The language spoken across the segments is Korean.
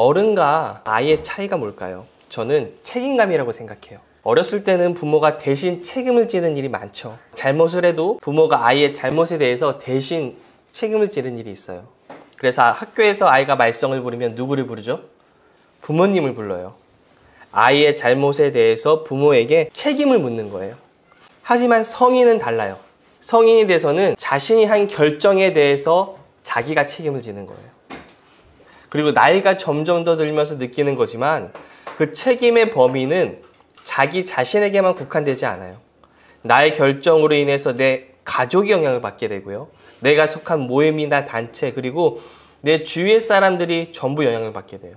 어른과 아이의 차이가 뭘까요? 저는 책임감이라고 생각해요. 어렸을 때는 부모가 대신 책임을 지는 일이 많죠. 잘못을 해도 부모가 아이의 잘못에 대해서 대신 책임을 지는 일이 있어요. 그래서 학교에서 아이가 말썽을 부리면 누구를 부르죠? 부모님을 불러요. 아이의 잘못에 대해서 부모에게 책임을 묻는 거예요. 하지만 성인은 달라요. 성인이 돼서는 자신이 한 결정에 대해서 자기가 책임을 지는 거예요. 그리고 나이가 점점 더 들면서 느끼는 거지만 그 책임의 범위는 자기 자신에게만 국한되지 않아요. 나의 결정으로 인해서 내 가족이 영향을 받게 되고요. 내가 속한 모임이나 단체 그리고 내 주위의 사람들이 전부 영향을 받게 돼요.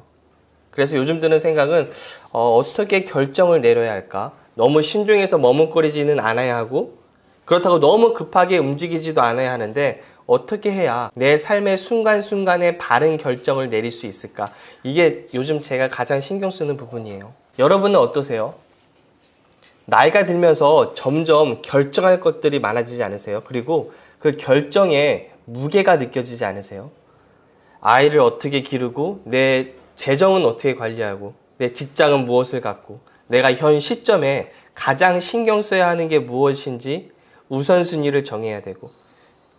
그래서 요즘 드는 생각은 어떻게 결정을 내려야 할까? 너무 신중해서 머뭇거리지는 않아야 하고 그렇다고 너무 급하게 움직이지도 않아야 하는데 어떻게 해야 내 삶의 순간순간에 바른 결정을 내릴 수 있을까? 이게 요즘 제가 가장 신경 쓰는 부분이에요. 여러분은 어떠세요? 나이가 들면서 점점 결정할 것들이 많아지지 않으세요? 그리고 그 결정에 무게가 느껴지지 않으세요? 아이를 어떻게 기르고 내 재정은 어떻게 관리하고 내 직장은 무엇을 갖고 내가 현 시점에 가장 신경 써야 하는 게 무엇인지 우선순위를 정해야 되고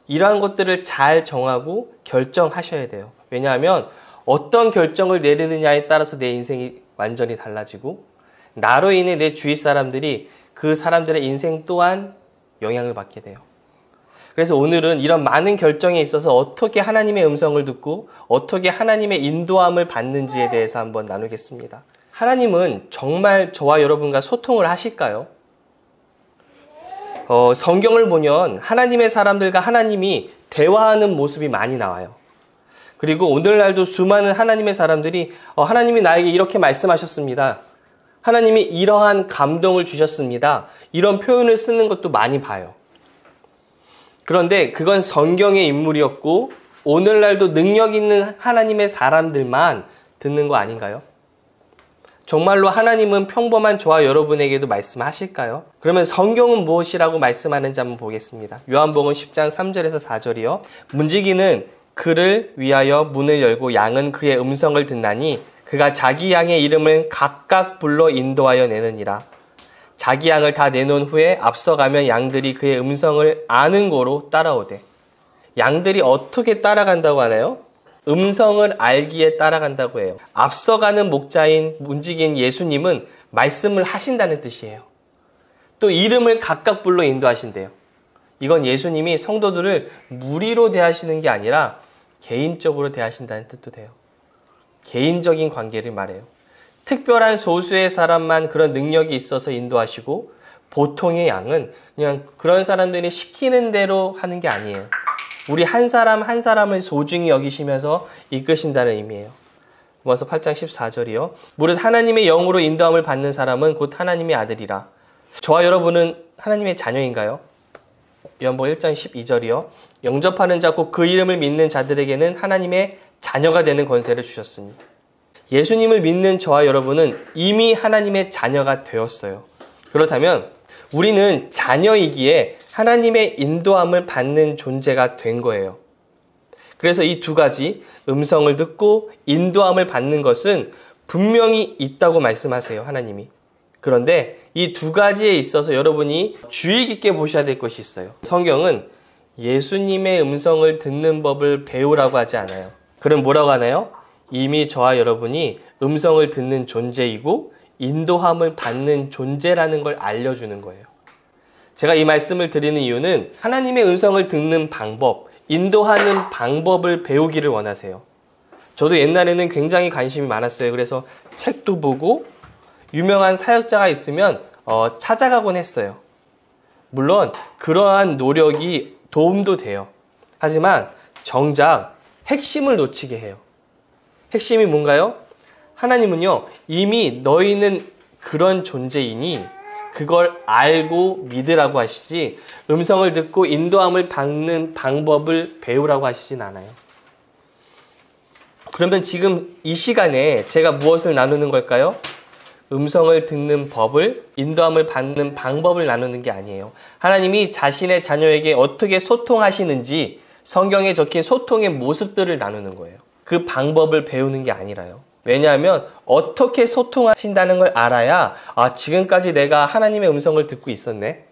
이러한 것들을 잘 정하고 결정하셔야 돼요. 왜냐하면 어떤 결정을 내리느냐에 따라서 내 인생이 완전히 달라지고 나로 인해 내 주위 사람들이 그 사람들의 인생 또한 영향을 받게 돼요. 그래서 오늘은 이런 많은 결정에 있어서 어떻게 하나님의 음성을 듣고 어떻게 하나님의 인도함을 받는지에 대해서 한번 나누겠습니다. 하나님은 정말 저와 여러분과 소통을 하실까요? 성경을 보면 하나님의 사람들과 하나님이 대화하는 모습이 많이 나와요. 그리고 오늘날도 수많은 하나님의 사람들이 하나님이 나에게 이렇게 말씀하셨습니다. 하나님이 이러한 감동을 주셨습니다. 이런 표현을 쓰는 것도 많이 봐요. 그런데 그건 성경의 인물이었고 오늘날도 능력 있는 하나님의 사람들만 듣는 거 아닌가요? 정말로 하나님은 평범한 저와 여러분에게도 말씀하실까요? 그러면 성경은 무엇이라고 말씀하는지 한번 보겠습니다. 요한복음 10장 3절에서 4절이요. 문지기는 그를 위하여 문을 열고 양은 그의 음성을 듣나니 그가 자기 양의 이름을 각각 불러 인도하여 내느니라. 자기 양을 다 내놓은 후에 앞서가면 양들이 그의 음성을 아는 고로 따라오되. 양들이 어떻게 따라간다고 하나요? 음성을 알기에 따라간다고 해요. 앞서가는 목자인 문지기인 예수님은 말씀을 하신다는 뜻이에요. 또 이름을 각각 불러 인도하신대요. 이건 예수님이 성도들을 무리로 대하시는 게 아니라 개인적으로 대하신다는 뜻도 돼요. 개인적인 관계를 말해요. 특별한 소수의 사람만 그런 능력이 있어서 인도하시고 보통의 양은 그냥 그런 사람들이 시키는 대로 하는 게 아니에요. 우리 한 사람 한 사람을 소중히 여기시면서 이끄신다는 의미예요. 로마서 8장 14절이요. 무릇 하나님의 영으로 인도함을 받는 사람은 곧 하나님의 아들이라. 저와 여러분은 하나님의 자녀인가요? 요한복음 1장 12절이요. 영접하는 자 곧 그 이름을 믿는 자들에게는 하나님의 자녀가 되는 권세를 주셨으니. 예수님을 믿는 저와 여러분은 이미 하나님의 자녀가 되었어요. 그렇다면 우리는 자녀이기에 하나님의 인도함을 받는 존재가 된 거예요. 그래서 이 두 가지 음성을 듣고 인도함을 받는 것은 분명히 있다고 말씀하세요. 하나님이. 그런데 이 두 가지에 있어서 여러분이 주의 깊게 보셔야 될 것이 있어요. 성경은 예수님의 음성을 듣는 법을 배우라고 하지 않아요. 그럼 뭐라고 하나요? 이미 저와 여러분이 음성을 듣는 존재이고 인도함을 받는 존재라는 걸 알려주는 거예요. 제가 이 말씀을 드리는 이유는 하나님의 음성을 듣는 방법, 인도하는 방법을 배우기를 원하세요. 저도 옛날에는 굉장히 관심이 많았어요. 그래서 책도 보고 유명한 사역자가 있으면 찾아가곤 했어요. 물론 그러한 노력이 도움도 돼요. 하지만 정작 핵심을 놓치게 해요. 핵심이 뭔가요? 하나님은요, 이미 너희는 그런 존재이니 그걸 알고 믿으라고 하시지 음성을 듣고 인도함을 받는 방법을 배우라고 하시진 않아요. 그러면 지금 이 시간에 제가 무엇을 나누는 걸까요? 음성을 듣는 법을, 인도함을 받는 방법을 나누는 게 아니에요. 하나님이 자신의 자녀에게 어떻게 소통하시는지 성경에 적힌 소통의 모습들을 나누는 거예요. 그 방법을 배우는 게 아니라요. 왜냐하면 어떻게 소통하신다는 걸 알아야 지금까지 내가 하나님의 음성을 듣고 있었네.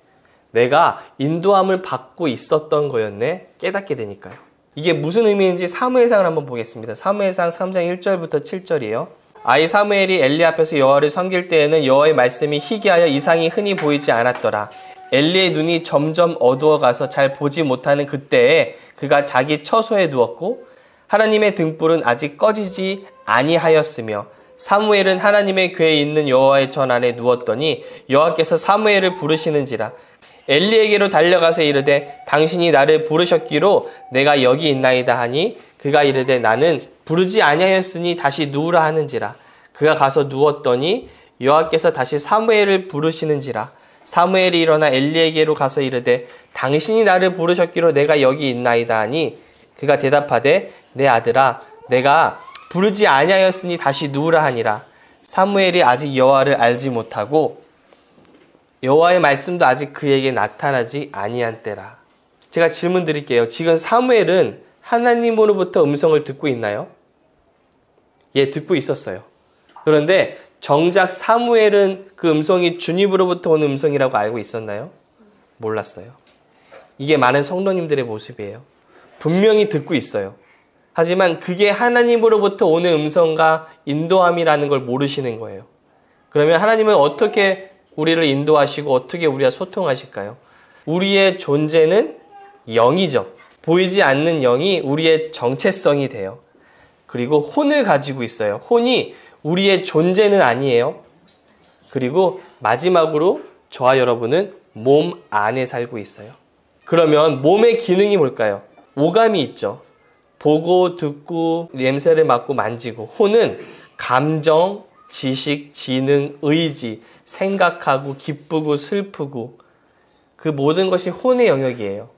내가 인도함을 받고 있었던 거였네. 깨닫게 되니까요. 이게 무슨 의미인지 사무엘상을 한번 보겠습니다. 사무엘상 3장 1절부터 7절이에요. 아이 사무엘이 엘리 앞에서 여호와를 섬길 때에는 여호와의 말씀이 희귀하여 이상이 흔히 보이지 않았더라. 엘리의 눈이 점점 어두워가서 잘 보지 못하는 그때에 그가 자기 처소에 누웠고 하나님의 등불은 아직 꺼지지 아니하였으며 사무엘은 하나님의 궤에 있는 여호와의 전 안에 누웠더니 여호와께서 사무엘을 부르시는지라. 엘리에게로 달려가서 이르되 당신이 나를 부르셨기로 내가 여기 있나이다 하니 그가 이르되 나는 부르지 아니하였으니 다시 누우라 하는지라. 그가 가서 누웠더니 여호와께서 다시 사무엘을 부르시는지라. 사무엘이 일어나 엘리에게로 가서 이르되 당신이 나를 부르셨기로 내가 여기 있나이다 하니 그가 대답하되 내 아들아 내가 부르지 아니하였으니 다시 누우라 하니라. 사무엘이 아직 여호와를 알지 못하고 여호와의 말씀도 아직 그에게 나타나지 아니한 때라. 제가 질문 드릴게요. 지금 사무엘은 하나님으로부터 음성을 듣고 있나요? 예, 듣고 있었어요. 그런데 정작 사무엘은 그 음성이 주님으로부터 오는 음성이라고 알고 있었나요? 몰랐어요. 이게 많은 성도님들의 모습이에요. 분명히 듣고 있어요. 하지만 그게 하나님으로부터 오는 음성과 인도함이라는 걸 모르시는 거예요. 그러면 하나님은 어떻게 우리를 인도하시고 어떻게 우리와 소통하실까요? 우리의 존재는 영이죠. 보이지 않는 영이 우리의 정체성이 돼요. 그리고 혼을 가지고 있어요. 혼이 우리의 존재는 아니에요. 그리고 마지막으로 저와 여러분은 몸 안에 살고 있어요. 그러면 몸의 기능이 뭘까요? 오감이 있죠. 보고 듣고 냄새를 맡고 만지고. 혼은 감정, 지식, 지능, 의지, 생각하고 기쁘고 슬프고 그 모든 것이 혼의 영역이에요.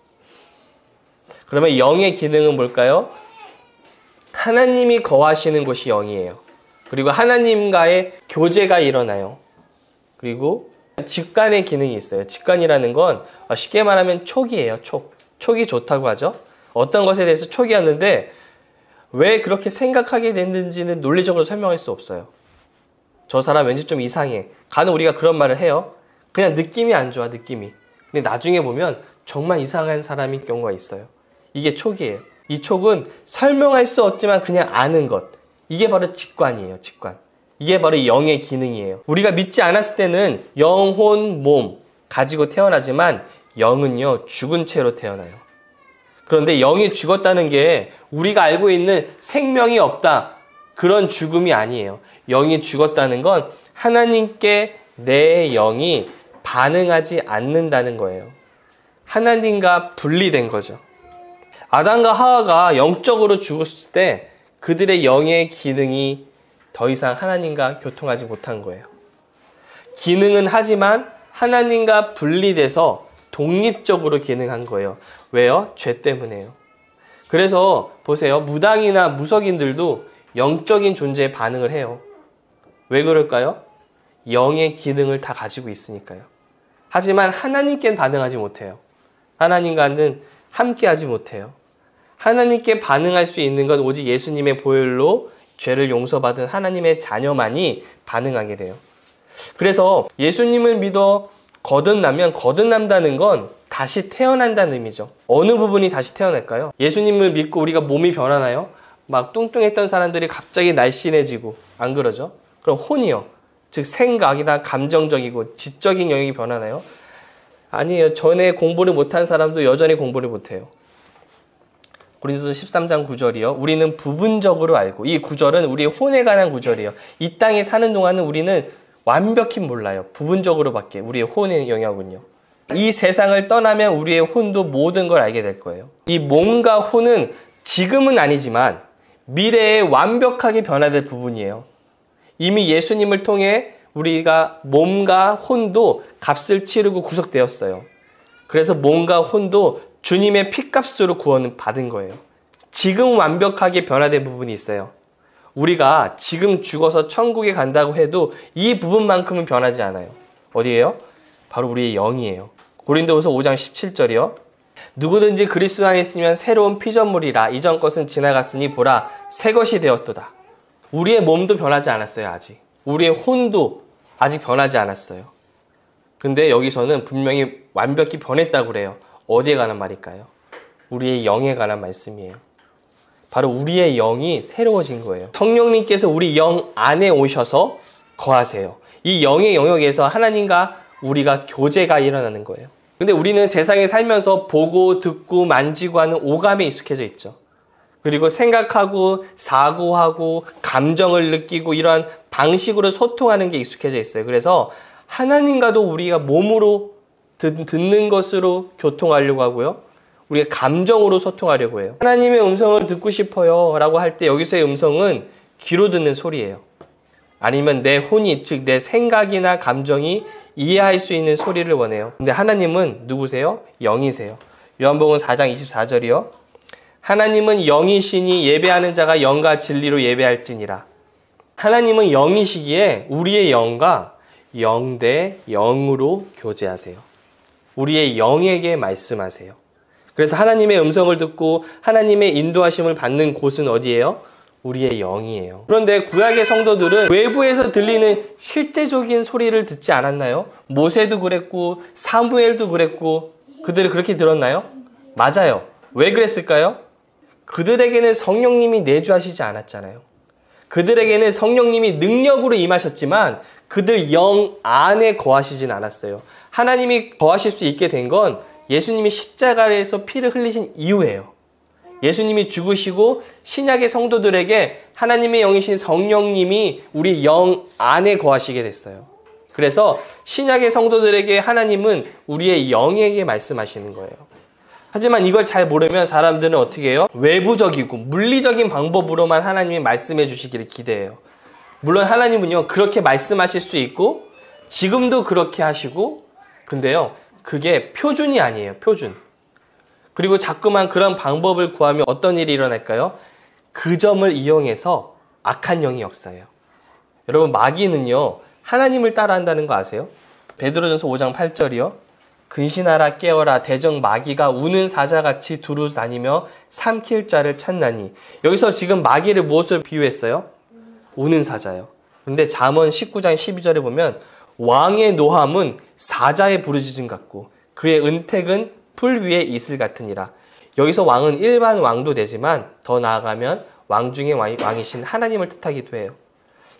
그러면 영의 기능은 뭘까요? 하나님이 거하시는 곳이 영이에요. 그리고 하나님과의 교제가 일어나요. 그리고 직관의 기능이 있어요. 직관이라는 건 쉽게 말하면 촉이에요. 촉이 좋다고 하죠. 어떤 것에 대해서 촉이었는데 왜 그렇게 생각하게 됐는지는 논리적으로 설명할 수 없어요. 저 사람 왠지 좀 이상해. 간혹 우리가 그런 말을 해요. 그냥 느낌이 안 좋아, 느낌이. 근데 나중에 보면 정말 이상한 사람인 경우가 있어요. 이게 촉이에요. 이 촉은 설명할 수 없지만 그냥 아는 것. 이게 바로 직관이에요, 직관. 이게 바로 영의 기능이에요. 우리가 믿지 않았을 때는 영혼, 몸 가지고 태어나지만 영은요, 죽은 채로 태어나요. 그런데 영이 죽었다는 게 우리가 알고 있는 생명이 없다. 그런 죽음이 아니에요. 영이 죽었다는 건 하나님께 내 영이 반응하지 않는다는 거예요. 하나님과 분리된 거죠. 아담과 하와가 영적으로 죽었을 때 그들의 영의 기능이 더 이상 하나님과 교통하지 못한 거예요. 기능은 하지만 하나님과 분리돼서 독립적으로 기능한 거예요. 왜요? 죄 때문에요. 그래서 보세요. 무당이나 무속인들도 영적인 존재에 반응을 해요. 왜 그럴까요? 영의 기능을 다 가지고 있으니까요. 하지만 하나님께는 반응하지 못해요. 하나님과는 함께하지 못해요. 하나님께 반응할 수 있는 건 오직 예수님의 보혈로 죄를 용서받은 하나님의 자녀만이 반응하게 돼요. 그래서 예수님을 믿어 거듭난다는 건 다시 태어난다는 의미죠. 어느 부분이 다시 태어날까요? 예수님을 믿고 우리가 몸이 변하나요? 막 뚱뚱했던 사람들이 갑자기 날씬해지고 안 그러죠? 그럼 혼이요. 즉 생각이나 감정적이고 지적인 영역이 변하나요? 아니에요. 전에 공부를 못한 사람도 여전히 공부를 못해요. 고린도서 13장 9절이요. 우리는 부분적으로 알고, 이 구절은 우리의 혼에 관한 구절이에요. 이 땅에 사는 동안은 우리는 완벽히 몰라요. 부분적으로밖에 우리의 혼의 영역은요. 이 세상을 떠나면 우리의 혼도 모든 걸 알게 될 거예요. 이 몸과 혼은 지금은 아니지만 미래에 완벽하게 변화될 부분이에요. 이미 예수님을 통해 우리가 몸과 혼도 값을 치르고 구속되었어요. 그래서 몸과 혼도 주님의 피값으로 구원을 받은 거예요. 지금 완벽하게 변화된 부분이 있어요. 우리가 지금 죽어서 천국에 간다고 해도 이 부분만큼은 변하지 않아요. 어디예요? 바로 우리의 영이에요. 고린도후서 5장 17절이요. 누구든지 그리스도 안에 있으면 새로운 피조물이라. 이전 것은 지나갔으니 보라 새 것이 되었도다. 우리의 몸도 변하지 않았어요, 아직. 우리의 혼도 아직 변하지 않았어요. 근데 여기서는 분명히 완벽히 변했다고 그래요. 어디에 관한 말일까요? 우리의 영에 관한 말씀이에요. 바로 우리의 영이 새로워진 거예요. 성령님께서 우리 영 안에 오셔서 거하세요. 이 영의 영역에서 하나님과 우리가 교제가 일어나는 거예요. 근데 우리는 세상에 살면서 보고 듣고 만지고 하는 오감에 익숙해져 있죠. 그리고 생각하고 사고하고 감정을 느끼고 이러한 방식으로 소통하는 게 익숙해져 있어요. 그래서 하나님과도 우리가 몸으로 듣는 것으로 교통하려고 하고요. 우리가 감정으로 소통하려고 해요. 하나님의 음성을 듣고 싶어요 라고 할 때 여기서의 음성은 귀로 듣는 소리예요. 아니면 내 혼이, 즉 내 생각이나 감정이 이해할 수 있는 소리를 원해요. 근데 하나님은 누구세요? 영이세요. 요한복음 4장 24절이요. 하나님은 영이시니 예배하는 자가 영과 진리로 예배할지니라. 하나님은 영이시기에 우리의 영과 영 대 영으로 교제하세요. 우리의 영에게 말씀하세요. 그래서 하나님의 음성을 듣고 하나님의 인도하심을 받는 곳은 어디예요? 우리의 영이에요. 그런데 구약의 성도들은 외부에서 들리는 실제적인 소리를 듣지 않았나요? 모세도 그랬고 사무엘도 그랬고 그들이 그렇게 들었나요? 맞아요. 왜 그랬을까요? 그들에게는 성령님이 내주하시지 않았잖아요. 그들에게는 성령님이 능력으로 임하셨지만 그들 영 안에 거하시진 않았어요. 하나님이 거하실 수 있게 된 건 예수님이 십자가에서 피를 흘리신 이후예요. 예수님이 죽으시고 신약의 성도들에게 하나님의 영이신 성령님이 우리 영 안에 거하시게 됐어요. 그래서 신약의 성도들에게 하나님은 우리의 영에게 말씀하시는 거예요. 하지만 이걸 잘 모르면 사람들은 어떻게 해요? 외부적이고 물리적인 방법으로만 하나님이 말씀해 주시기를 기대해요. 물론 하나님은요, 그렇게 말씀하실 수 있고 지금도 그렇게 하시고, 근데요, 그게 표준이 아니에요. 표준. 그리고 자꾸만 그런 방법을 구하면 어떤 일이 일어날까요? 그 점을 이용해서 악한 영이 역사해요. 여러분, 마귀는요, 하나님을 따라한다는 거 아세요? 베드로전서 5장 8절이요. 근신하라 깨어라 대적 마귀가 우는 사자같이 두루 다니며 삼킬 자를 찾나니. 여기서 지금 마귀를 무엇을 비유했어요? 우는 사자요. 그런데 잠언 19장 12절에 보면 왕의 노함은 사자의 부르짖음 같고 그의 은택은 풀 위에 이슬 같으니라. 여기서 왕은 일반 왕도 되지만 더 나아가면 왕 중에 왕이신 하나님을 뜻하기도 해요.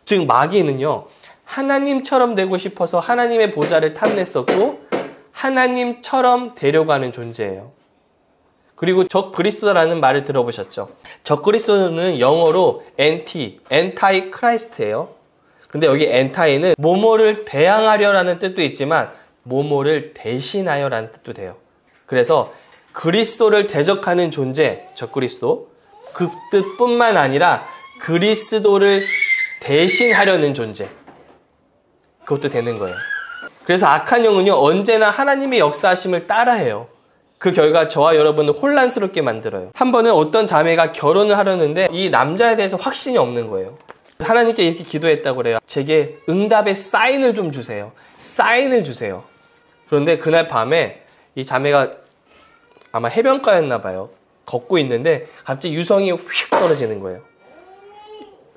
즉 마귀는요, 하나님처럼 되고 싶어서 하나님의 보좌를 탐냈었고 하나님처럼 되려고 하는 존재예요. 그리고 적그리스도라는 말을 들어보셨죠? 적그리스도는 영어로 anti 크라이스트예요. 근데 여기 anti는 뭐뭐를 대항하려라는 뜻도 있지만 뭐뭐를 대신하여라는 뜻도 돼요. 그래서 그리스도를 대적하는 존재, 적그리스도, 그 뜻뿐만 아니라 그리스도를 대신하려는 존재, 그것도 되는 거예요. 그래서 악한 영은요, 언제나 하나님의 역사하심을 따라해요. 그 결과 저와 여러분을 혼란스럽게 만들어요. 한 번은 어떤 자매가 결혼을 하려는데 이 남자에 대해서 확신이 없는 거예요. 하나님께 이렇게 기도했다고 그래요. 제게 응답의 사인을 좀 주세요. 사인을 주세요. 그런데 그날 밤에 이 자매가 아마 해변가였나 봐요. 걷고 있는데 갑자기 유성이 휙 떨어지는 거예요.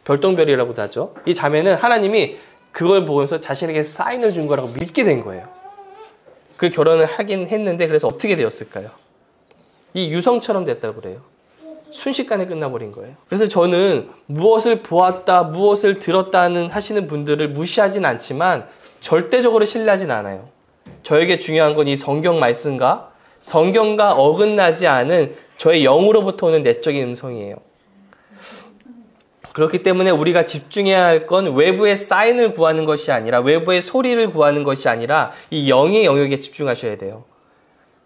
별똥별이라고도 하죠. 이 자매는 하나님이 그걸 보면서 자신에게 사인을 준 거라고 믿게 된 거예요. 그 결혼을 하긴 했는데 그래서 어떻게 되었을까요? 이 유성처럼 됐다고 그래요. 순식간에 끝나버린 거예요. 그래서 저는 무엇을 보았다, 무엇을 들었다는 하시는 분들을 무시하진 않지만 절대적으로 신뢰하진 않아요. 저에게 중요한 건 이 성경 말씀과 성경과 어긋나지 않은 저의 영으로부터 오는 내적인 음성이에요. 그렇기 때문에 우리가 집중해야 할 건 외부의 사인을 구하는 것이 아니라 외부의 소리를 구하는 것이 아니라 이 영의 영역에 집중하셔야 돼요.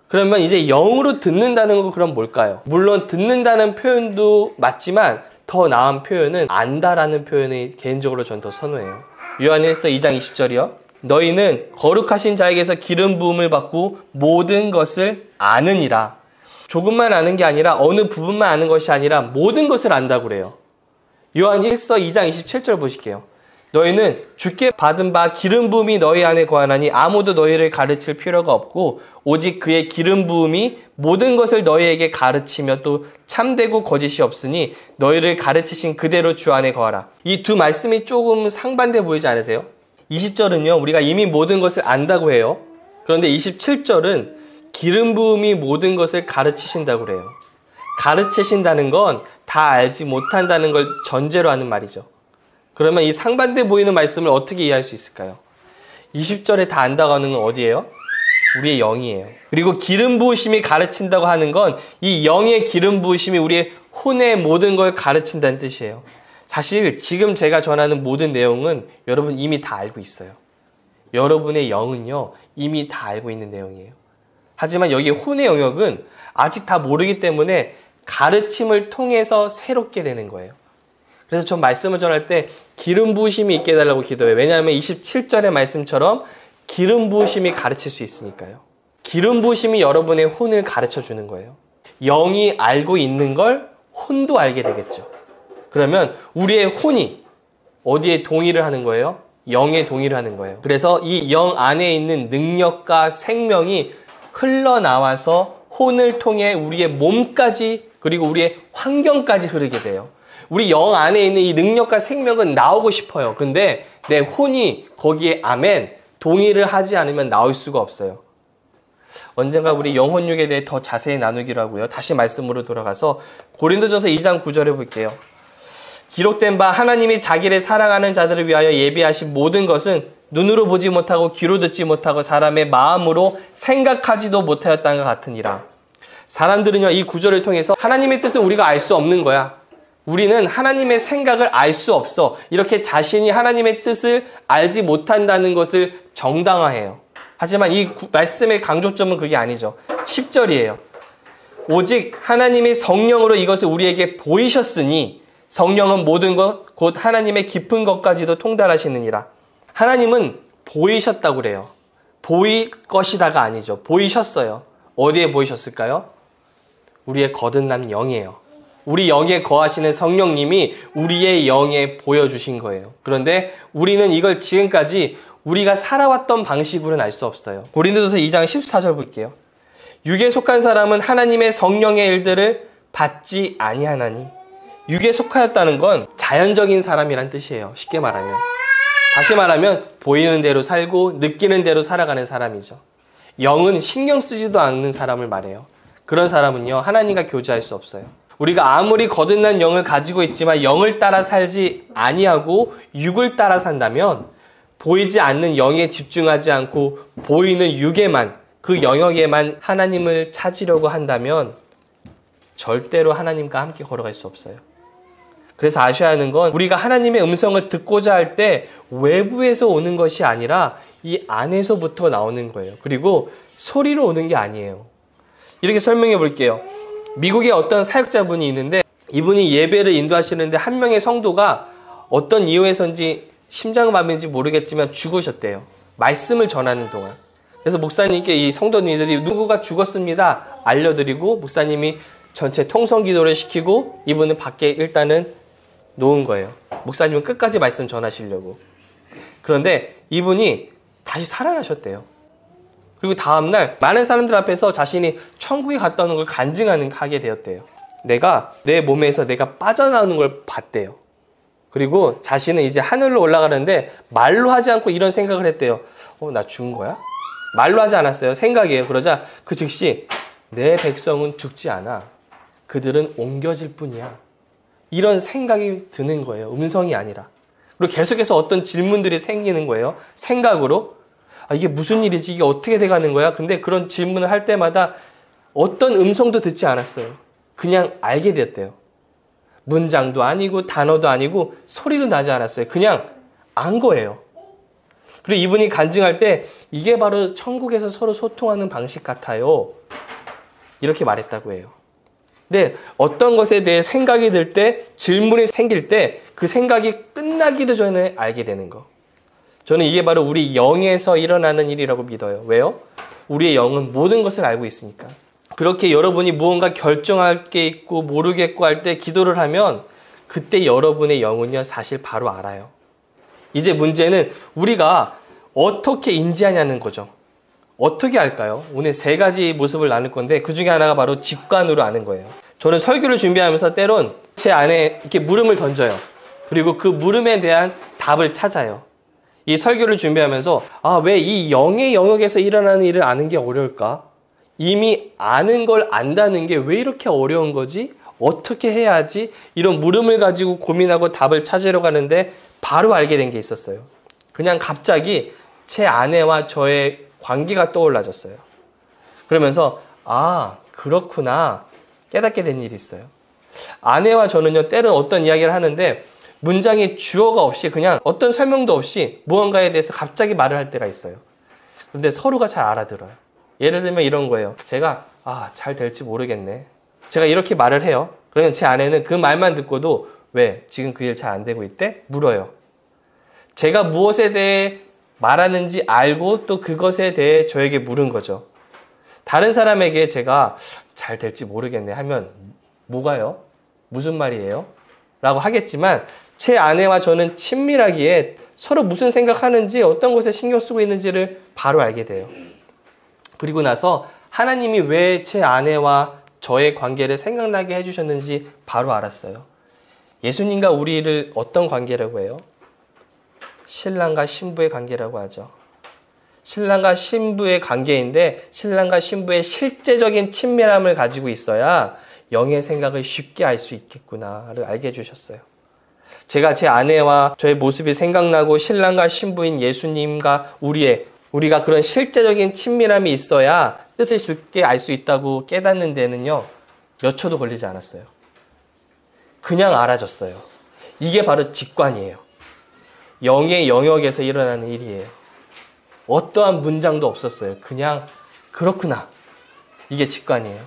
그러면 이제 영으로 듣는다는 건 그럼 뭘까요? 물론 듣는다는 표현도 맞지만 더 나은 표현은 안다라는 표현을 개인적으로 전 더 선호해요. 요한일서 2장 20절이요. 너희는 거룩하신 자에게서 기름 부음을 받고 모든 것을 아느니라. 조금만 아는 게 아니라 어느 부분만 아는 것이 아니라 모든 것을 안다고 그래요. 요한 1서 2장 27절 보실게요. 너희는 주께 받은 바 기름 부음이 너희 안에 거하나니 아무도 너희를 가르칠 필요가 없고 오직 그의 기름 부음이 모든 것을 너희에게 가르치며 또 참되고 거짓이 없으니 너희를 가르치신 그대로 주 안에 거하라. 이 두 말씀이 조금 상반돼 보이지 않으세요? 20절은요, 우리가 이미 모든 것을 안다고 해요. 그런데 27절은 기름 부음이 모든 것을 가르치신다고 그래요. 가르치신다는 건 다 알지 못한다는 걸 전제로 하는 말이죠. 그러면 이 상반돼 보이는 말씀을 어떻게 이해할 수 있을까요? 20절에 다 안다고 하는 건 어디예요? 우리의 영이에요. 그리고 기름 부으심이 가르친다고 하는 건 이 영의 기름 부으심이 우리의 혼의 모든 걸 가르친다는 뜻이에요. 사실 지금 제가 전하는 모든 내용은 여러분 이미 다 알고 있어요. 여러분의 영은요, 이미 다 알고 있는 내용이에요. 하지만 여기 혼의 영역은 아직 다 모르기 때문에 가르침을 통해서 새롭게 되는 거예요. 그래서 전 말씀을 전할 때 기름 부으심이 있게 해달라고 기도해요. 왜냐하면 27절의 말씀처럼 기름 부으심이 가르칠 수 있으니까요. 기름 부으심이 여러분의 혼을 가르쳐 주는 거예요. 영이 알고 있는 걸 혼도 알게 되겠죠. 그러면 우리의 혼이 어디에 동의를 하는 거예요? 영에 동의를 하는 거예요. 그래서 이 영 안에 있는 능력과 생명이 흘러나와서 혼을 통해 우리의 몸까지 그리고 우리의 환경까지 흐르게 돼요. 우리 영 안에 있는 이 능력과 생명은 나오고 싶어요. 근데 내 혼이 거기에 아멘, 동의를 하지 않으면 나올 수가 없어요. 언젠가 우리 영혼육에 대해 더 자세히 나누기로 하고요. 다시 말씀으로 돌아가서 고린도전서 2장 9절에 볼게요. 기록된 바 하나님이 자기를 사랑하는 자들을 위하여 예비하신 모든 것은 눈으로 보지 못하고 귀로 듣지 못하고 사람의 마음으로 생각하지도 못하였다는 것 같으니라. 사람들은요, 이 구절을 통해서 하나님의 뜻은 우리가 알 수 없는 거야. 우리는 하나님의 생각을 알 수 없어. 이렇게 자신이 하나님의 뜻을 알지 못한다는 것을 정당화해요. 하지만 이 말씀의 강조점은 그게 아니죠. 10절이에요. 오직 하나님이 성령으로 이것을 우리에게 보이셨으니 성령은 모든 것, 곧 하나님의 깊은 것까지도 통달하시느니라. 하나님은 보이셨다고 그래요. 보일 것이다가 아니죠. 보이셨어요. 어디에 보이셨을까요? 우리의 거듭난 영이에요. 우리 영에 거하시는 성령님이 우리의 영에 보여주신 거예요. 그런데 우리는 이걸 지금까지 우리가 살아왔던 방식으로는 알 수 없어요. 고린도전서 2장 14절 볼게요. 육에 속한 사람은 하나님의 성령의 일들을 받지 아니하나니. 육에 속하였다는 건 자연적인 사람이란 뜻이에요. 쉽게 말하면. 다시 말하면 보이는 대로 살고 느끼는 대로 살아가는 사람이죠. 영은 신경 쓰지도 않는 사람을 말해요. 그런 사람은요, 하나님과 교제할 수 없어요. 우리가 아무리 거듭난 영을 가지고 있지만 영을 따라 살지 아니하고 육을 따라 산다면 보이지 않는 영에 집중하지 않고 보이는 육에만, 그 영역에만 하나님을 찾으려고 한다면 절대로 하나님과 함께 걸어갈 수 없어요. 그래서 아셔야 하는 건 우리가 하나님의 음성을 듣고자 할 때 외부에서 오는 것이 아니라 이 안에서부터 나오는 거예요. 그리고 소리로 오는 게 아니에요. 이렇게 설명해 볼게요. 미국에 어떤 사역자분이 있는데 이분이 예배를 인도하시는데 한 명의 성도가 어떤 이유에서인지 심장마비인지 모르겠지만 죽으셨대요. 말씀을 전하는 동안. 그래서 목사님께 이 성도님들이 누구가 죽었습니다 알려드리고 목사님이 전체 통성기도를 시키고 이분은 밖에 일단은 놓은 거예요. 목사님은 끝까지 말씀 전하시려고. 그런데 이분이 다시 살아나셨대요. 그리고 다음날 많은 사람들 앞에서 자신이 천국에 갔다 오는 걸 하게 되었대요. 내가 내 몸에서 내가 빠져나오는 걸 봤대요. 그리고 자신은 이제 하늘로 올라가는데 말로 하지 않고 이런 생각을 했대요. 나 죽은 거야? 말로 하지 않았어요. 생각이에요. 그러자 그 즉시 내 백성은 죽지 않아. 그들은 옮겨질 뿐이야. 이런 생각이 드는 거예요. 음성이 아니라. 그리고 계속해서 어떤 질문들이 생기는 거예요. 생각으로. 이게 무슨 일이지? 이게 어떻게 돼가는 거야? 근데 그런 질문을 할 때마다 어떤 음성도 듣지 않았어요. 그냥 알게 됐대요. 문장도 아니고 단어도 아니고 소리도 나지 않았어요. 그냥 안 거예요. 그리고 이분이 간증할 때 이게 바로 천국에서 서로 소통하는 방식 같아요. 이렇게 말했다고 해요. 근데 어떤 것에 대해 생각이 들 때, 질문이 생길 때 그 생각이 끝나기도 전에 알게 되는 거. 저는 이게 바로 우리 영에서 일어나는 일이라고 믿어요. 왜요? 우리의 영은 모든 것을 알고 있으니까. 그렇게 여러분이 무언가 결정할 게 있고 모르겠고 할 때 기도를 하면 그때 여러분의 영은요, 사실 바로 알아요. 이제 문제는 우리가 어떻게 인지하냐는 거죠. 어떻게 할까요? 오늘 세 가지 모습을 나눌 건데 그 중에 하나가 바로 직관으로 아는 거예요. 저는 설교를 준비하면서 때론 제 안에 이렇게 물음을 던져요. 그리고 그 물음에 대한 답을 찾아요. 이 설교를 준비하면서 왜 이 영의 영역에서 일어나는 일을 아는 게 어려울까? 이미 아는 걸 안다는 게 왜 이렇게 어려운 거지? 어떻게 해야 하지? 이런 물음을 가지고 고민하고 답을 찾으러 가는데 바로 알게 된 게 있었어요. 그냥 갑자기 제 아내와 저의 관계가 떠올라졌어요. 그러면서 그렇구나 깨닫게 된 일이 있어요. 아내와 저는요 때는 어떤 이야기를 하는데 문장에 주어가 없이 그냥 어떤 설명도 없이 무언가에 대해서 갑자기 말을 할 때가 있어요. 그런데 서로가 잘 알아들어요. 예를 들면 이런 거예요. 제가 잘 될지 모르겠네. 제가 이렇게 말을 해요. 그러면 제 아내는 그 말만 듣고도 왜 지금 그 일 잘 안 되고 있대? 물어요. 제가 무엇에 대해 말하는지 알고 또 그것에 대해 저에게 물은 거죠. 다른 사람에게 제가 잘 될지 모르겠네 하면 뭐가요? 무슨 말이에요? 라고 하겠지만 제 아내와 저는 친밀하기에 서로 무슨 생각하는지 어떤 것에 신경 쓰고 있는지를 바로 알게 돼요. 그리고 나서 하나님이 왜 제 아내와 저의 관계를 생각나게 해주셨는지 바로 알았어요. 예수님과 우리를 어떤 관계라고 해요? 신랑과 신부의 관계라고 하죠. 신랑과 신부의 관계인데 신랑과 신부의 실제적인 친밀함을 가지고 있어야 영의 생각을 쉽게 알 수 있겠구나를 알게 해주셨어요. 제가 제 아내와 저의 모습이 생각나고 신랑과 신부인 예수님과 우리가 그런 실제적인 친밀함이 있어야 뜻을 쉽게 알 수 있다고 깨닫는 데는요 몇 초도 걸리지 않았어요. 그냥 알아졌어요. 이게 바로 직관이에요. 영의 영역에서 일어나는 일이에요. 어떠한 문장도 없었어요. 그냥 그렇구나. 이게 직관이에요.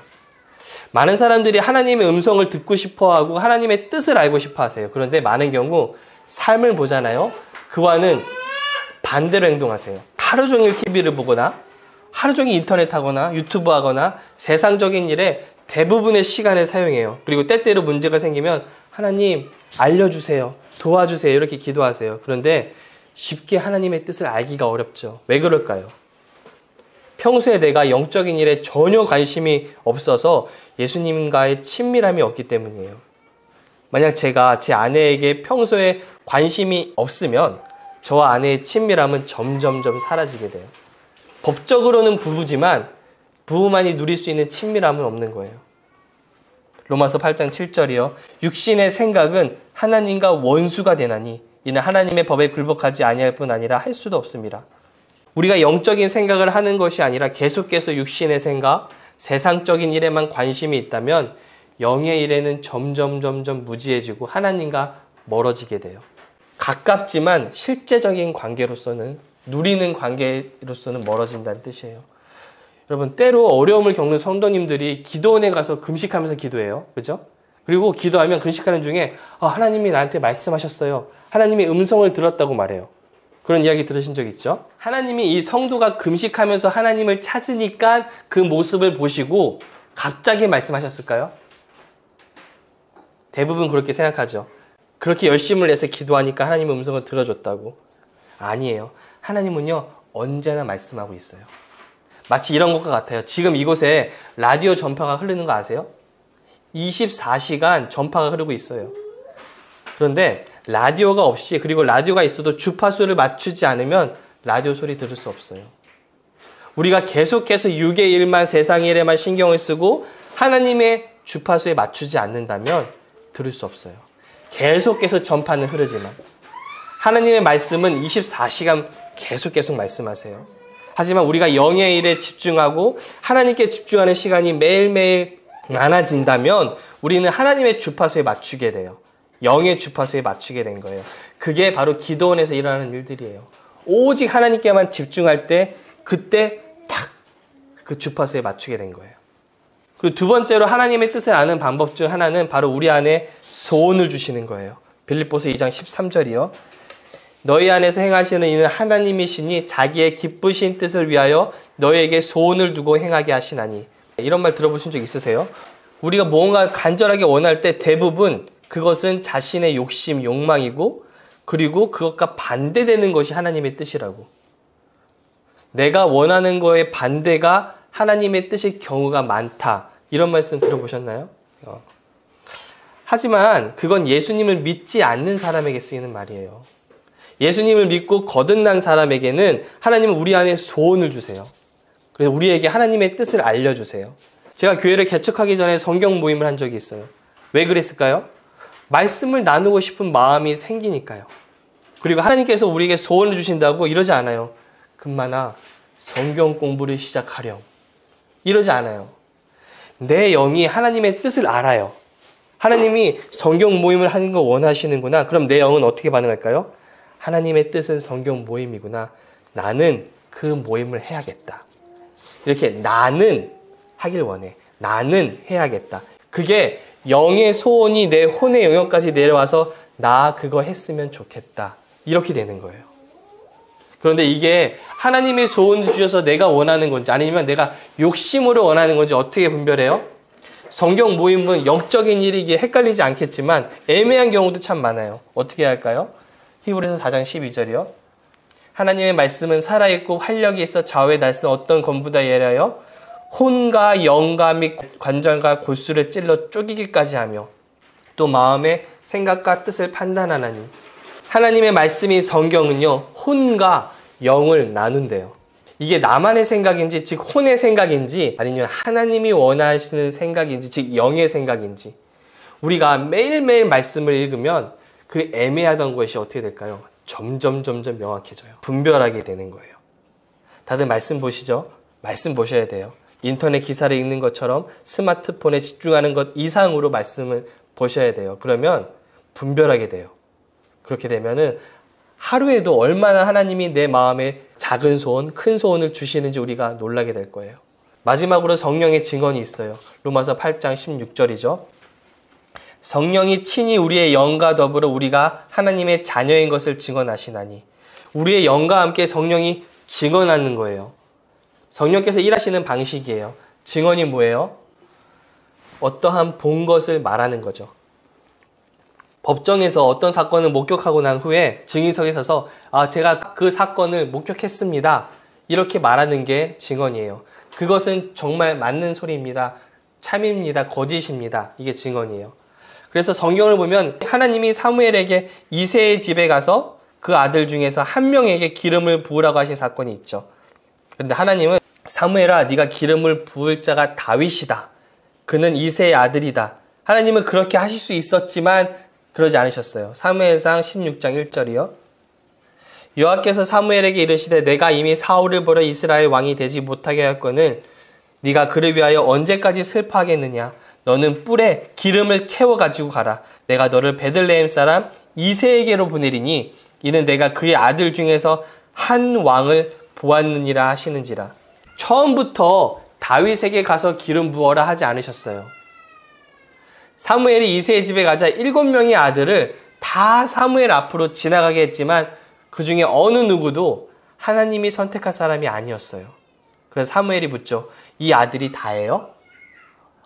많은 사람들이 하나님의 음성을 듣고 싶어하고 하나님의 뜻을 알고 싶어 하세요. 그런데 많은 경우 삶을 보잖아요. 그와는 반대로 행동하세요. 하루 종일 TV를 보거나 하루 종일 인터넷 하거나 유튜브 하거나 세상적인 일에 대부분의 시간을 사용해요. 그리고 때때로 문제가 생기면 하나님 알려주세요. 도와주세요. 이렇게 기도하세요. 그런데 쉽게 하나님의 뜻을 알기가 어렵죠. 왜 그럴까요? 평소에 내가 영적인 일에 전혀 관심이 없어서 예수님과의 친밀함이 없기 때문이에요. 만약 제가 제 아내에게 평소에 관심이 없으면 저와 아내의 친밀함은 점점점 사라지게 돼요. 법적으로는 부부지만 부부만이 누릴 수 있는 친밀함은 없는 거예요. 로마서 8장 7절이요. 육신의 생각은 하나님과 원수가 되나니 이는 하나님의 법에 굴복하지 아니할 뿐 아니라 할 수도 없습니다. 우리가 영적인 생각을 하는 것이 아니라 계속해서 육신의 생각, 세상적인 일에만 관심이 있다면 영의 일에는 점점 무지해지고 하나님과 멀어지게 돼요. 가깝지만 실제적인 관계로서는 누리는 관계로서는 멀어진다는 뜻이에요. 여러분 때로 어려움을 겪는 성도님들이 기도원에 가서 금식하면서 기도해요. 그죠? 그리고 기도하면 금식하는 중에 하나님이 나한테 말씀하셨어요. 하나님이 음성을 들었다고 말해요. 그런 이야기 들으신 적 있죠? 하나님이 이 성도가 금식하면서 하나님을 찾으니까 그 모습을 보시고 갑자기 말씀하셨을까요? 대부분 그렇게 생각하죠. 그렇게 열심을 내서 기도하니까 하나님의 음성을 들어줬다고. 아니에요. 하나님은요 언제나 말씀하고 있어요. 마치 이런 것과 같아요. 지금 이곳에 라디오 전파가 흐르는 거 아세요? 24시간 전파가 흐르고 있어요. 그런데 라디오가 없이 그리고 라디오가 있어도 주파수를 맞추지 않으면 라디오 소리 들을 수 없어요. 우리가 계속해서 6의 1만 세상 일에만 신경을 쓰고 하나님의 주파수에 맞추지 않는다면 들을 수 없어요. 계속해서 전파는 흐르지만 하나님의 말씀은 24시간 계속 말씀하세요. 하지만 우리가 영의 일에 집중하고 하나님께 집중하는 시간이 매일매일 많아진다면 우리는 하나님의 주파수에 맞추게 돼요. 영의 주파수에 맞추게 된 거예요. 그게 바로 기도원에서 일어나는 일들이에요. 오직 하나님께만 집중할 때 그때 탁 그 주파수에 맞추게 된 거예요. 그리고 두 번째로 하나님의 뜻을 아는 방법 중 하나는 바로 우리 안에 소원을 주시는 거예요. 빌립보서 2장 13절이요. 너희 안에서 행하시는 이는 하나님이시니 자기의 기쁘신 뜻을 위하여 너희에게 소원을 두고 행하게 하시나니. 이런 말 들어보신 적 있으세요? 우리가 무언가 간절하게 원할 때 대부분 그것은 자신의 욕심, 욕망이고 그리고 그것과 반대되는 것이 하나님의 뜻이라고. 내가 원하는 거에 반대가 하나님의 뜻일 경우가 많다. 이런 말씀 들어보셨나요? 하지만 그건 예수님을 믿지 않는 사람에게 쓰이는 말이에요. 예수님을 믿고 거듭난 사람에게는 하나님은 우리 안에 소원을 주세요. 그래서 우리에게 하나님의 뜻을 알려주세요. 제가 교회를 개척하기 전에 성경 모임을 한 적이 있어요. 왜 그랬을까요? 말씀을 나누고 싶은 마음이 생기니까요. 그리고 하나님께서 우리에게 소원을 주신다고 이러지 않아요. 금만아, 성경 공부를 시작하렴. 이러지 않아요. 내 영이 하나님의 뜻을 알아요. 하나님이 성경 모임을 하는 거 원하시는구나. 그럼 내 영은 어떻게 반응할까요? 하나님의 뜻은 성경 모임이구나. 나는 그 모임을 해야겠다. 이렇게 나는 하길 원해. 나는 해야겠다. 그게 영의 소원이 내 혼의 영역까지 내려와서 나 그거 했으면 좋겠다. 이렇게 되는 거예요. 그런데 이게 하나님의 소원을 주셔서 내가 원하는 건지 아니면 내가 욕심으로 원하는 건지 어떻게 분별해요? 성경 모임은 영적인 일이기에 헷갈리지 않겠지만 애매한 경우도 참 많아요. 어떻게 해야 할까요? 히브리서 4장 12절이요. 하나님의 말씀은 살아있고 활력이 있어 좌우에 날선 어떤 검보다 예리하여 혼과 영과 및 관절과 골수를 찔러 쪼개기까지 하며 또 마음의 생각과 뜻을 판단하나니. 하나님의 말씀이 성경은요, 혼과 영을 나눈대요. 이게 나만의 생각인지, 즉 혼의 생각인지, 아니면 하나님이 원하시는 생각인지, 즉 영의 생각인지, 우리가 매일매일 말씀을 읽으면 그 애매하던 것이 어떻게 될까요? 점점 명확해져요. 분별하게 되는 거예요. 다들 말씀 보시죠? 말씀 보셔야 돼요. 인터넷 기사를 읽는 것처럼 스마트폰에 집중하는 것 이상으로 말씀을 보셔야 돼요. 그러면 분별하게 돼요. 그렇게 되면은 하루에도 얼마나 하나님이 내 마음에 작은 소원, 큰 소원을 주시는지 우리가 놀라게 될 거예요. 마지막으로 성령의 증언이 있어요. 로마서 8장 16절이죠. 성령이 친히 우리의 영과 더불어 우리가 하나님의 자녀인 것을 증언하시나니. 우리의 영과 함께 성령이 증언하는 거예요. 성령께서 일하시는 방식이에요. 증언이 뭐예요? 어떠한 본 것을 말하는 거죠. 법정에서 어떤 사건을 목격하고 난 후에 증인석에 서서 제가 그 사건을 목격했습니다. 이렇게 말하는 게 증언이에요. 그것은 정말 맞는 소리입니다. 참입니다. 거짓입니다. 이게 증언이에요. 그래서 성경을 보면 하나님이 사무엘에게 이새의 집에 가서 그 아들 중에서 한 명에게 기름을 부으라고 하신 사건이 있죠. 그런데 하나님은 사무엘아, 네가 기름을 부을 자가 다윗이다. 그는 이새의 아들이다. 하나님은 그렇게 하실 수 있었지만 그러지 않으셨어요. 사무엘상 16장 1절이요. 여호와께서 사무엘에게 이르시되 내가 이미 사울을 벌여 이스라엘 왕이 되지 못하게 하였거늘 네가 그를 위하여 언제까지 슬퍼하겠느냐. 너는 뿔에 기름을 채워 가지고 가라. 내가 너를 베들레헴 사람 이새에게로 보내리니 이는 내가 그의 아들 중에서 한 왕을 보았느니라 하시는지라. 처음부터 다윗에게 가서 기름 부어라 하지 않으셨어요. 사무엘이 이새의 집에 가자 7명의 아들을 다 사무엘 앞으로 지나가게 했지만 그 중에 어느 누구도 하나님이 선택한 사람이 아니었어요. 그래서 사무엘이 묻죠. 이 아들이 다예요?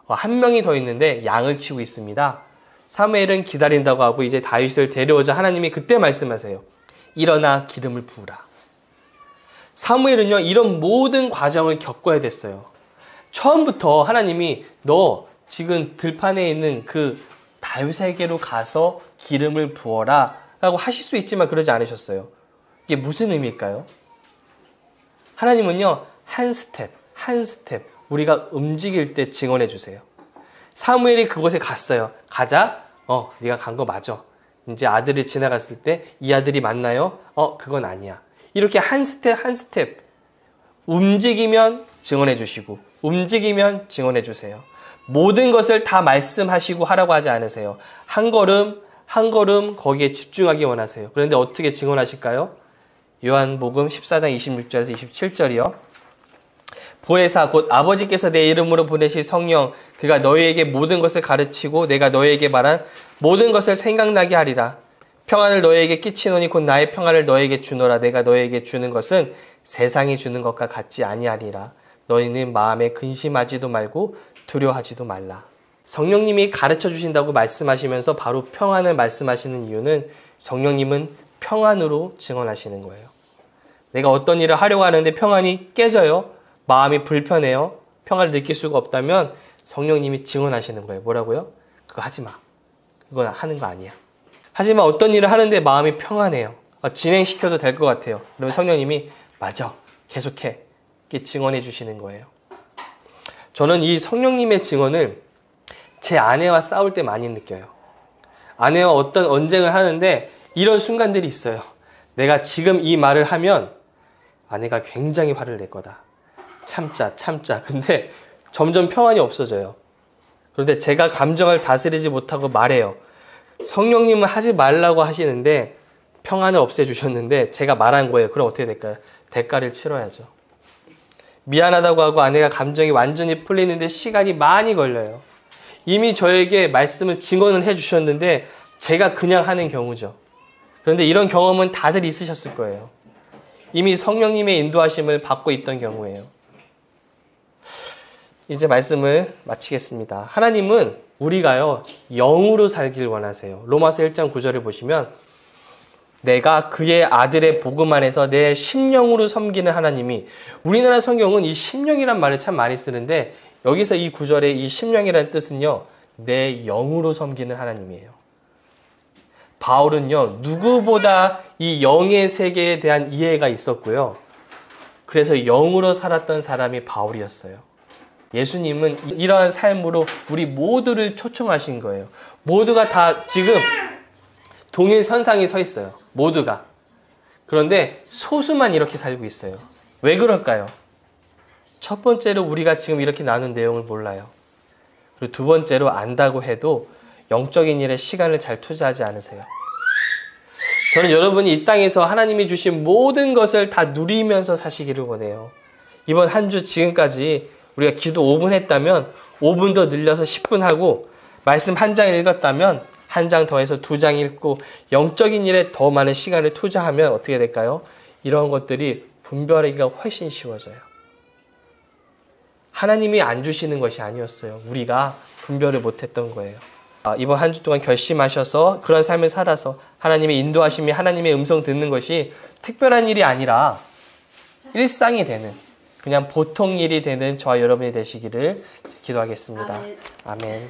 한 명이 더 있는데 양을 치고 있습니다. 사무엘은 기다린다고 하고 이제 다윗을 데려오자 하나님이 그때 말씀하세요. 일어나 기름을 부으라. 사무엘은요, 이런 모든 과정을 겪어야 됐어요. 처음부터 하나님이 너 지금 들판에 있는 그 다윗에게로 가서 기름을 부어라 라고 하실 수 있지만 그러지 않으셨어요. 이게 무슨 의미일까요? 하나님은요, 한 스텝 한 스텝 우리가 움직일 때 증언해 주세요. 사무엘이 그곳에 갔어요. 가자. 네가 간 거 맞아. 이제 아들이 지나갔을 때 이 아들이 맞나요? 그건 아니야. 이렇게 한 스텝 한 스텝 움직이면 증언해 주시고 움직이면 증언해 주세요. 모든 것을 다 말씀하시고 하라고 하지 않으세요. 한 걸음 한 걸음 거기에 집중하기 원하세요. 그런데 어떻게 증언하실까요? 요한복음 14장 26절에서 27절이요. 보혜사 곧 아버지께서 내 이름으로 보내실 성령 그가 너희에게 모든 것을 가르치고 내가 너희에게 말한 모든 것을 생각나게 하리라. 평안을 너희에게 끼치노니 곧 나의 평안을 너희에게 주노라. 내가 너희에게 주는 것은 세상이 주는 것과 같지 아니하리라. 너희는 마음에 근심하지도 말고 두려워하지도 말라. 성령님이 가르쳐 주신다고 말씀하시면서 바로 평안을 말씀하시는 이유는 성령님은 평안으로 증언하시는 거예요. 내가 어떤 일을 하려고 하는데 평안이 깨져요. 마음이 불편해요. 평안을 느낄 수가 없다면 성령님이 증언하시는 거예요. 뭐라고요? 그거 하지 마. 이건 하는 거 아니야. 하지만 어떤 일을 하는데 마음이 평안해요. 진행시켜도 될 것 같아요. 그러면 성령님이 맞아. 계속해. 이렇게 증언해 주시는 거예요. 저는 이 성령님의 증언을 제 아내와 싸울 때 많이 느껴요. 아내와 어떤 언쟁을 하는데 이런 순간들이 있어요. 내가 지금 이 말을 하면 아내가 굉장히 화를 낼 거다. 참자. 근데 점점 평안이 없어져요. 그런데 제가 감정을 다스리지 못하고 말해요. 성령님은 하지 말라고 하시는데 평안을 없애주셨는데 제가 말한 거예요. 그럼 어떻게 될까요? 대가를 치러야죠. 미안하다고 하고 아내가 감정이 완전히 풀리는데 시간이 많이 걸려요. 이미 저에게 말씀을 증언을 해주셨는데 제가 그냥 하는 경우죠. 그런데 이런 경험은 다들 있으셨을 거예요. 이미 성령님의 인도하심을 받고 있던 경우예요. 이제 말씀을 마치겠습니다. 하나님은 우리가요, 영으로 살길 원하세요. 로마서 1장 9절을 보시면 내가 그의 아들의 복음 안에서 내 심령으로 섬기는 하나님이, 우리나라 성경은 이 심령이란 말을 참 많이 쓰는데 여기서 이 구절의 이 심령이라는 뜻은요, 내 영으로 섬기는 하나님이에요. 바울은요, 누구보다 이 영의 세계에 대한 이해가 있었고요. 그래서 영으로 살았던 사람이 바울이었어요. 예수님은 이러한 삶으로 우리 모두를 초청하신 거예요. 모두가 다 지금 동일선상에 서 있어요. 모두가. 그런데 소수만 이렇게 살고 있어요. 왜 그럴까요? 첫 번째로 우리가 지금 이렇게 나눈 내용을 몰라요. 그리고 두 번째로 안다고 해도 영적인 일에 시간을 잘 투자하지 않으세요. 저는 여러분이 이 땅에서 하나님이 주신 모든 것을 다 누리면서 사시기를 원해요. 이번 한 주 지금까지 우리가 기도 5분 했다면 5분 더 늘려서 10분 하고, 말씀 한 장 읽었다면 한 장 더해서 2장 읽고 영적인 일에 더 많은 시간을 투자하면 어떻게 될까요? 이런 것들이 분별하기가 훨씬 쉬워져요. 하나님이 안 주시는 것이 아니었어요. 우리가 분별을 못했던 거예요. 이번 한 주 동안 결심하셔서 그런 삶을 살아서 하나님의 인도하심이, 하나님의 음성 듣는 것이 특별한 일이 아니라 일상이 되는, 그냥 보통 일이 되는 저와 여러분이 되시기를 기도하겠습니다. 아멘.